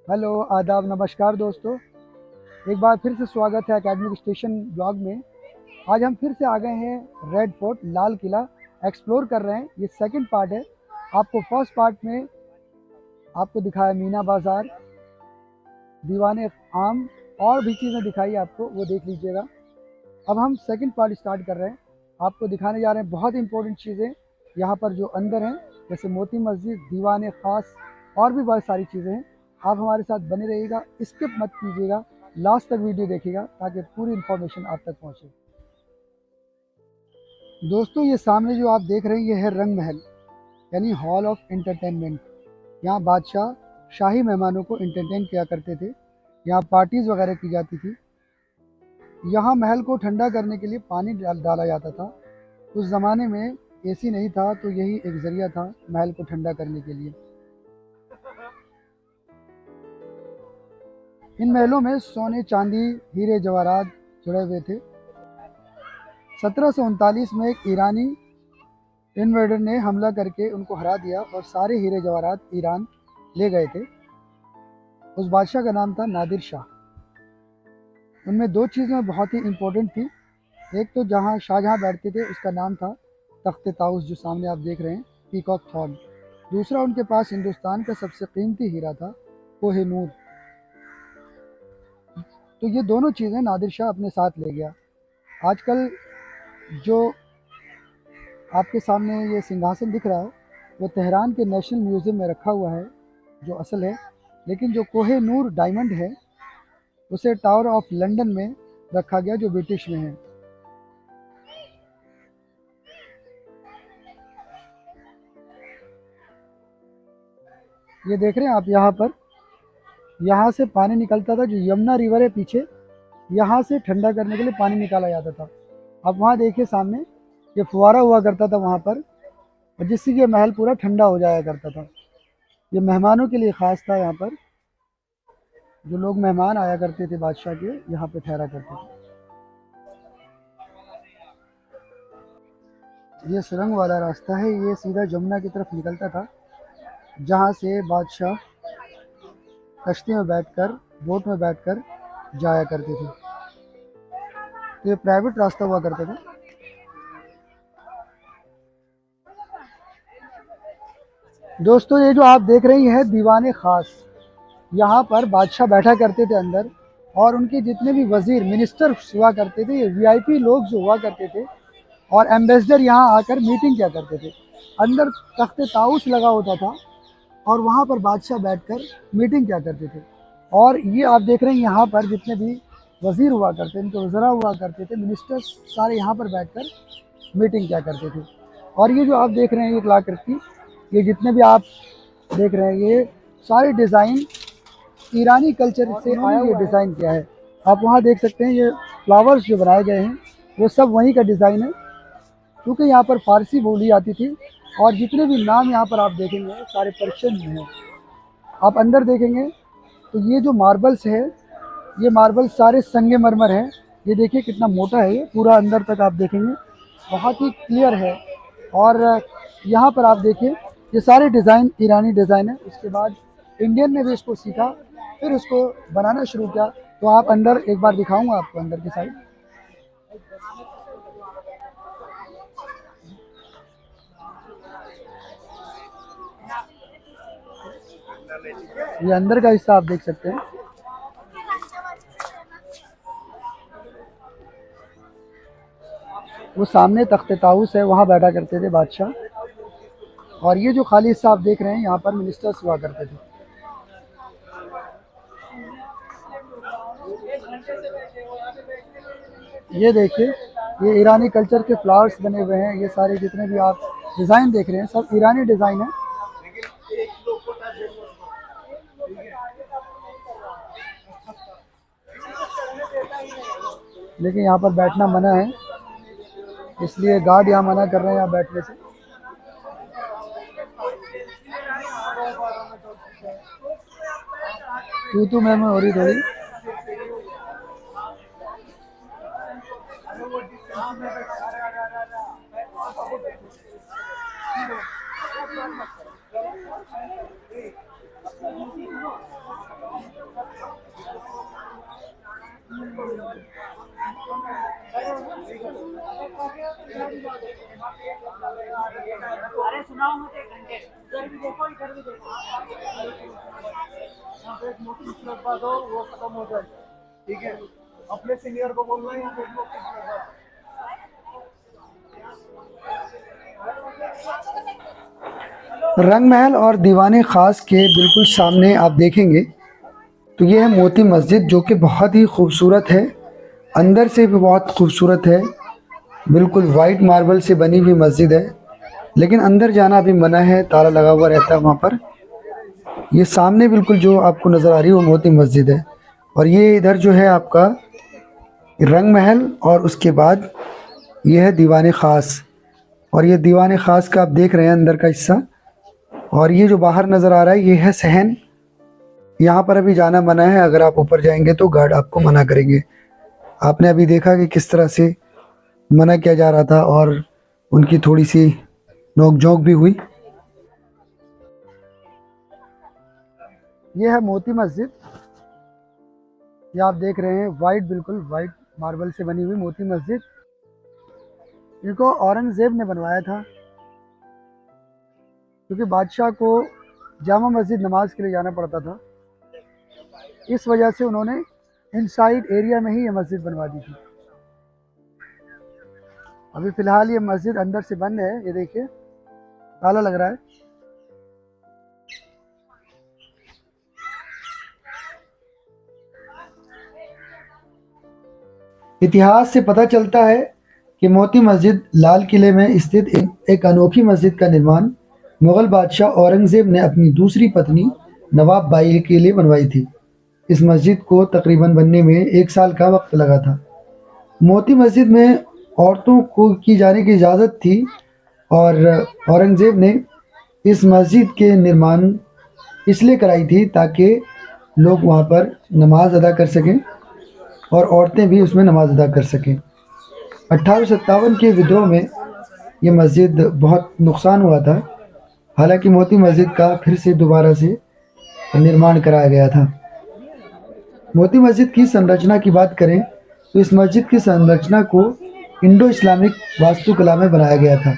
Hello, आदाब, नमस्कार दोस्तों। एक बार फिर से स्वागत है एकेडमिक स्टेशन ब्लॉग में। आज हम फिर से आ गए हैं red fort, Lal Qila explore कर रहे हैं। ये सेकंड पार्ट है। आपको फर्स्ट पार्ट में आपको दिखाया मीना बाज़ार, दीवाने आम और भी चीज़ें दिखाई आपको, वो देख लीजिएगा। अब हम सेकंड पार्ट स्टार्ट कर रहे हैं। आपको दिखाने जा रहे हैं बहुत इंपॉर्टेंट चीज़ें यहाँ पर जो अंदर हैं, जैसे मोती मस्जिद, दीवाने ख़ास और भी बहुत सारी चीज़ें हैं। आप हमारे साथ बने रहिएगा, स्किप मत कीजिएगा, लास्ट तक वीडियो देखिएगा ताकि पूरी इन्फॉर्मेशन आप तक पहुँचे। दोस्तों, ये सामने जो आप देख रहे हैं, ये है रंग महल यानी हॉल ऑफ एंटरटेनमेंट। यहाँ बादशाह शाही मेहमानों को एंटरटेन किया करते थे। यहाँ पार्टीज़ वगैरह की जाती थी। यहाँ महल को ठंडा करने के लिए पानी डाला जाता था। उस ज़माने में एसी नहीं था, तो यही एक ज़रिया था महल को ठंडा करने के लिए। इन महलों में सोने, चांदी, हीरे जवाहरात जुड़े हुए थे। 1739 में एक ईरानी इन्वेडर ने हमला करके उनको हरा दिया और सारे हीरे जवाहरात ईरान ले गए थे। उस बादशाह का नाम था नादिर शाह। उनमें दो चीज़ें बहुत ही इम्पोर्टेंट थी। एक तो जहाँ शाहजहाँ बैठते थे उसका नाम था तख्त ताउस, जो सामने आप देख रहे हैं, पीकॉक थ्रॉन। दूसरा, उनके पास हिंदुस्तान का सबसे कीमती हीरा था, कोहिनूर। तो ये दोनों चीज़ें नादिर शाह अपने साथ ले गया। आजकल जो आपके सामने ये सिंहासन दिख रहा है, वो तेहरान के नेशनल म्यूज़ियम में रखा हुआ है, जो असल है। लेकिन जो कोहिनूर डायमंड है, उसे टावर ऑफ लंदन में रखा गया, जो ब्रिटिश में है। ये देख रहे हैं आप यहाँ पर, यहाँ से पानी निकलता था, जो यमुना रिवर है पीछे, यहाँ से ठंडा करने के लिए पानी निकाला जाता था। आप वहाँ देखिए सामने, ये फुवारा हुआ करता था वहाँ पर, और जिससे ये महल पूरा ठंडा हो जाया करता था। ये मेहमानों के लिए ख़ास था। यहाँ पर जो लोग मेहमान आया करते थे बादशाह के, यहाँ पे ठहरा करते थे। ये सुरंग वाला रास्ता है, ये सीधा जमुना की तरफ निकलता था, जहाँ से बादशाह कश्ती में बैठकर, बोट में बैठकर जाया करते थे। तो ये प्राइवेट रास्ता हुआ करता था। दोस्तों, ये जो आप देख रही हैं दीवाने ख़ास, यहाँ पर बादशाह बैठा करते थे अंदर, और उनके जितने भी वज़ीर, मिनिस्टर हुआ करते थे, ये वीआईपी लोग जो हुआ करते थे, और एम्बेसडर यहाँ आकर मीटिंग किया करते थे। अंदर तख्त ताउस लगा होता था और वहाँ पर बादशाह बैठकर मीटिंग किया करते थे। और ये आप देख रहे हैं, यहाँ पर जितने भी वज़ीर हुआ करते, इनके वज़रा हुआ करते थे, मिनिस्टर्स, सारे यहाँ पर बैठकर मीटिंग किया करते थे। और ये जो आप देख रहे हैं, ये कलाकृति, ये जितने भी आप देख रहे हैं, ये सारे डिज़ाइन ईरानी कल्चर से आया हुआ डिज़ाइन किया है। आप वहाँ देख सकते हैं, ये फ्लावर्स जो बनाए गए हैं, वो सब वहीं का डिज़ाइन है। क्योंकि यहाँ पर फ़ारसी बोली आती थी, और जितने भी नाम यहाँ पर आप देखेंगे सारे पर्शियन में हैं। आप अंदर देखेंगे तो ये जो मार्बल्स है, ये मार्बल्स सारे संगमरमर हैं। ये देखिए कितना मोटा है, ये पूरा अंदर तक आप देखेंगे बहुत ही क्लियर है। और यहाँ पर आप देखिए, ये सारे डिज़ाइन ईरानी डिज़ाइन है। उसके बाद इंडियन ने भी इसको सीखा, फिर उसको बनाना शुरू किया। तो आप अंदर एक बार दिखाऊंगा आपको, अंदर की साइड। ये अंदर का हिस्सा आप देख सकते हैं। वो सामने तख्त ताउस है, वहाँ बैठा करते थे बादशाह। और ये जो खाली हिस्सा आप देख रहे हैं, यहाँ पर मिनिस्टर्स हुआ करते थे। ये देखिए, ये ईरानी कल्चर के फ्लावर्स बने हुए हैं। ये सारे जितने भी आप डिज़ाइन देख रहे हैं, सब ईरानी डिज़ाइन है। लेकिन यहाँ पर बैठना मना है, इसलिए गार्ड यहाँ मना कर रहे हैं यहाँ बैठने से। तू मैं हो रही थोड़ी। अरे सुनाओ मत एक घंटे इधर भी देखो इधर भी देखो। यहाँ पे एक मोटी खूबसूरत बात हो वो खत्म हो जाए, ठीक है। अपने सीनियर को बोलना है यहाँ पे एक मोटी खूबसूरत बात। रंग महल और दीवाने ख़ास के बिल्कुल सामने आप देखेंगे तो ये है मोती मस्जिद, जो कि बहुत ही खूबसूरत है। अंदर से भी बहुत खूबसूरत है। बिल्कुल वाइट मार्बल से बनी हुई मस्जिद है, लेकिन अंदर जाना अभी मना है, ताला लगा हुआ रहता है वहाँ पर। ये सामने बिल्कुल जो आपको नज़र आ रही है वो मोती मस्जिद है। और ये इधर जो है आपका रंग महल, और उसके बाद ये है दीवाने ख़ास। और ये दीवाने ख़ास का आप देख रहे हैं अंदर का हिस्सा। और ये जो बाहर नज़र आ रहा है ये है सहन। यहाँ पर अभी जाना मना है, अगर आप ऊपर जाएंगे तो गार्ड आपको मना करेंगे। आपने अभी देखा कि किस तरह से मना किया जा रहा था और उनकी थोड़ी सी नोक-झोंक भी हुई। ये है मोती मस्जिद, ये आप देख रहे हैं वाइट, बिल्कुल वाइट मार्बल से बनी हुई मोती मस्जिद। इनको औरंगज़ेब ने बनवाया था, क्योंकि बादशाह को जामा मस्जिद नमाज के लिए जाना पड़ता था। इस वजह से उन्होंने इनसाइड एरिया में ही ये मस्जिद बनवा दी थी। अभी फ़िलहाल ये मस्जिद अंदर से बंद है, ये देखिए ताला लग रहा है। इतिहास से पता चलता है कि मोती मस्जिद लाल किले में स्थित एक अनोखी मस्जिद का निर्माण मुग़ल बादशाह औरंगज़ेब ने अपनी दूसरी पत्नी नवाब बाई के लिए बनवाई थी। इस मस्जिद को तकरीबन बनने में 1 साल का वक्त लगा था। मोती मस्जिद में औरतों को की जाने की इजाज़त थी, और औरंगज़ेब ने इस मस्जिद के निर्माण इसलिए कराई थी ताकि लोग वहाँ पर नमाज अदा कर सकें और औरतें भी उसमें नमाज अदा कर सकें। 1857 के विद्रोह में ये मस्जिद बहुत नुकसान हुआ था, हालांकि मोती मस्जिद का फिर से दोबारा से निर्माण कराया गया था। मोती मस्जिद की संरचना की बात करें तो इस मस्जिद की संरचना को इंडो इस्लामिक वास्तुकला में बनाया गया था।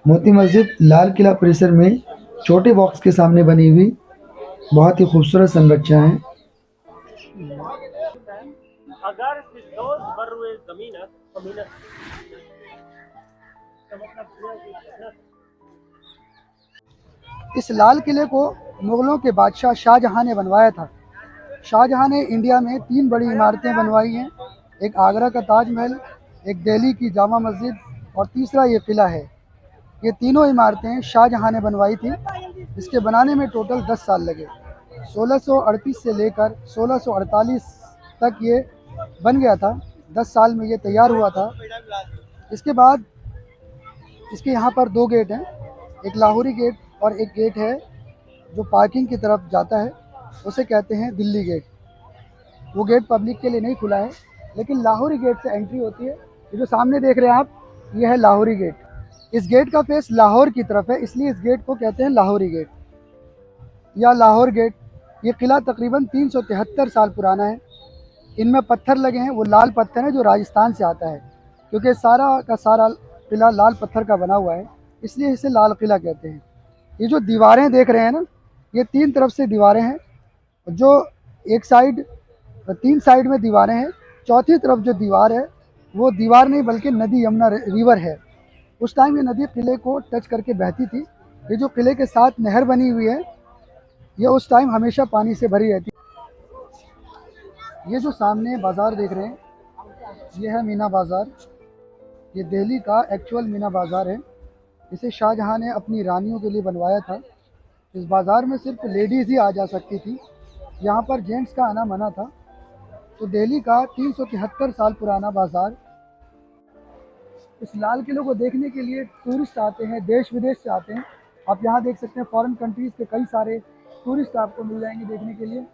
मोती मस्जिद लाल किला परिसर में छोटे बॉक्स के सामने बनी हुई बहुत ही खूबसूरत संरचना है। अगर फिरदौस बर्रुए ज़मीनत ज़मीनत तो मतलब इस लाल किले को मुग़लों के बादशाह शाहजहाँ ने बनवाया था। शाहजहाँ ने इंडिया में 3 बड़ी इमारतें बनवाई हैं, एक आगरा का ताजमहल, एक दिल्ली की जामा मस्जिद और तीसरा ये किला है। ये तीनों इमारतें शाहजहाँ ने बनवाई थी। इसके बनाने में टोटल 10 साल लगे। 1638 से लेकर 1648 तक ये बन गया था। 10 साल में ये तैयार हुआ था। इसके बाद इसके यहाँ पर 2 गेट हैं, एक लाहौरी गेट और एक गेट है जो पार्किंग की तरफ जाता है, उसे कहते हैं दिल्ली गेट। वो गेट पब्लिक के लिए नहीं खुला है, लेकिन लाहौरी गेट से एंट्री होती है। ये जो सामने देख रहे हैं आप, ये है लाहौरी गेट। इस गेट का फेस लाहौर की तरफ है, इसलिए इस गेट को कहते हैं लाहौरी गेट या लाहौर गेट। ये किला तकरीबन 373 साल पुराना है। इनमें पत्थर लगे हैं, वो लाल पत्थर है जो राजस्थान से आता है, क्योंकि सारा का सारा किला लाल पत्थर का बना हुआ है, इसलिए इसे लाल किला कहते हैं। ये जो दीवारें देख रहे हैं ना, ये 3 तरफ से दीवारें हैं, जो एक साइड 3 साइड में दीवारें हैं। चौथी तरफ जो दीवार है वो दीवार नहीं बल्कि नदी यमुना रिवर है। उस टाइम ये नदी किले को टच करके बहती थी। ये जो किले के साथ नहर बनी हुई है, ये उस टाइम हमेशा पानी से भरी रहती। ये जो सामने बाज़ार देख रहे हैं, ये है मीना बाज़ार। ये दिल्ली का एक्चुअल मीना बाज़ार है। इसे शाहजहाँ ने अपनी रानियों के लिए बनवाया था। इस बाज़ार में सिर्फ लेडीज़ ही आ जा सकती थी, यहाँ पर जेंट्स का आना मना था। तो दिल्ली का 373 साल पुराना बाज़ार। इस लाल किले को देखने के लिए टूरिस्ट आते हैं, देश विदेश से आते हैं। आप यहाँ देख सकते हैं फॉरेन कंट्रीज़ के कई सारे टूरिस्ट आपको मिल जाएंगे देखने के लिए।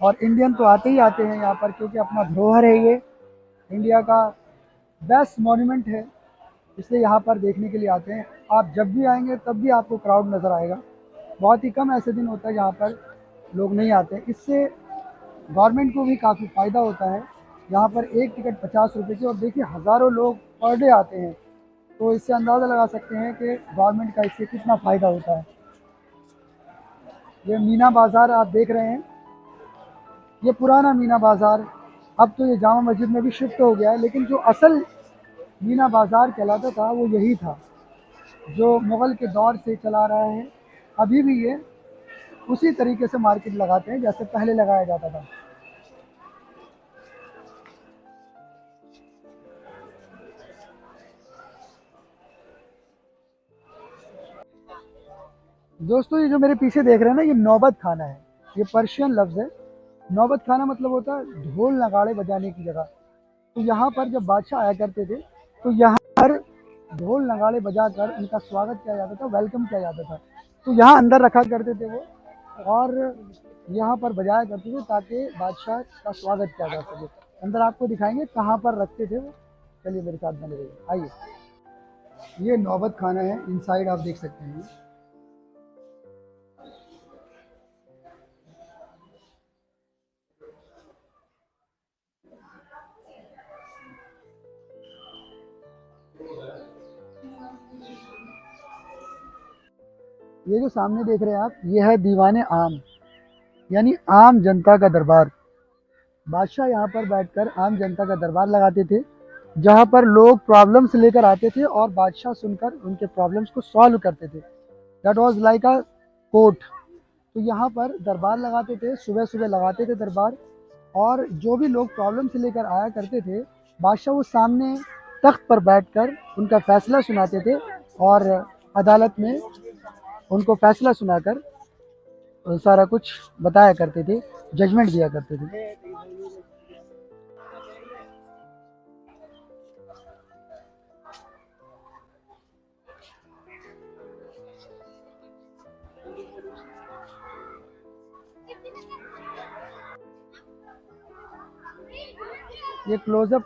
और इंडियन तो आते ही आते हैं यहाँ पर, क्योंकि अपना धरोहर है, ये इंडिया का बेस्ट मॉन्यूमेंट है, इसलिए यहाँ पर देखने के लिए आते हैं। आप जब भी आएंगे तब भी आपको क्राउड नज़र आएगा। बहुत ही कम ऐसे दिन होता है जहाँ पर लोग नहीं आते। इससे गवर्नमेंट को भी काफ़ी फ़ायदा होता है। यहाँ पर एक टिकट 50 रुपये की, और देखिए हज़ारों लोग पर डे आते हैं। तो इससे अंदाज़ा लगा सकते हैं कि गवर्नमेंट का इससे कितना फ़ायदा होता है। ये मीना बाज़ार आप देख रहे हैं, ये पुराना मीना बाज़ार, अब तो ये जामा मस्जिद में भी शिफ्ट हो गया है, लेकिन जो असल मीना बाज़ार कहलाता था वो यही था, जो मुग़ल के दौर से चला रहा है। अभी भी ये उसी तरीके से मार्केट लगाते हैं जैसे पहले लगाया जाता था। दोस्तों ये जो मेरे पीछे देख रहे हैं ना, ये नौबत खाना है। ये पर्शियन लफ्ज़ है। नौबत खाना मतलब होता है ढोल नगाड़े बजाने की जगह। तो यहाँ पर जब बादशाह आया करते थे तो यहाँ पर ढोल नगाड़े बजाकर उनका स्वागत किया जाता था, वेलकम किया जाता था। तो यहाँ अंदर रखा करते थे वो, और यहाँ पर बजाया करते थे ताकि बादशाह का स्वागत किया जा सके। अंदर आपको दिखाएंगे कहाँ पर रखते थे वो। चलिए मेरे साथ बने रहिए, आइए। ये नौबत खाना है, इनसाइड आप देख सकते हैं। ये जो सामने देख रहे हैं आप, ये है दीवाने आम, यानी आम जनता का दरबार। बादशाह यहाँ पर बैठकर आम जनता का दरबार लगाते थे, जहाँ पर लोग प्रॉब्लम्स लेकर आते थे और बादशाह सुनकर उनके प्रॉब्लम्स को सॉल्व करते थे। That was like a court. तो यहाँ पर दरबार लगाते थे, सुबह सुबह लगाते थे दरबार, और जो भी लोग प्रॉब्लम्स लेकर आया करते थे, बादशाह वो सामने तख्त पर बैठकर उनका फैसला सुनाते थे, और अदालत में उनको फैसला सुनाकर सारा कुछ बताया करते थे, जजमेंट दिया करते थे। ये क्लोजअप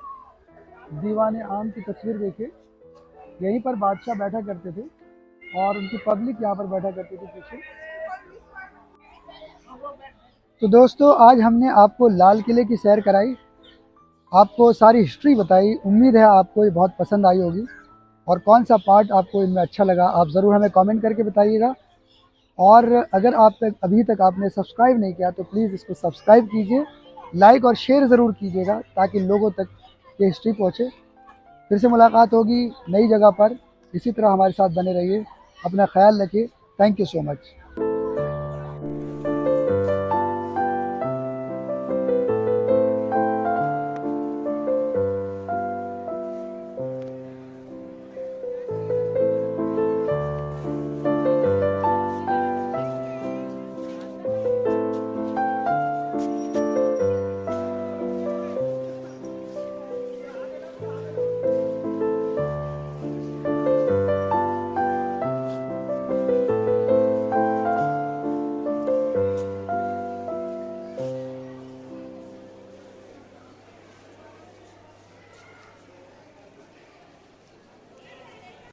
दीवाने आम की तस्वीर देखिए। यहीं पर बादशाह बैठा करते थे और उनकी पब्लिक यहाँ पर बैठा करती थी पीछे। तो दोस्तों आज हमने आपको लाल किले की सैर कराई, आपको सारी हिस्ट्री बताई। उम्मीद है आपको ये बहुत पसंद आई होगी, और कौन सा पार्ट आपको इनमें अच्छा लगा आप ज़रूर हमें कमेंट करके बताइएगा। और अगर आप तक अभी तक आपने सब्सक्राइब नहीं किया तो प्लीज़ इसको सब्सक्राइब कीजिए, लाइक और शेयर ज़रूर कीजिएगा ताकि लोगों तक ये हिस्ट्री पहुँचे। फिर से मुलाकात होगी नई जगह पर, इसी तरह हमारे साथ बने रहिए, अपना ख्याल रखिए। Thank you so much.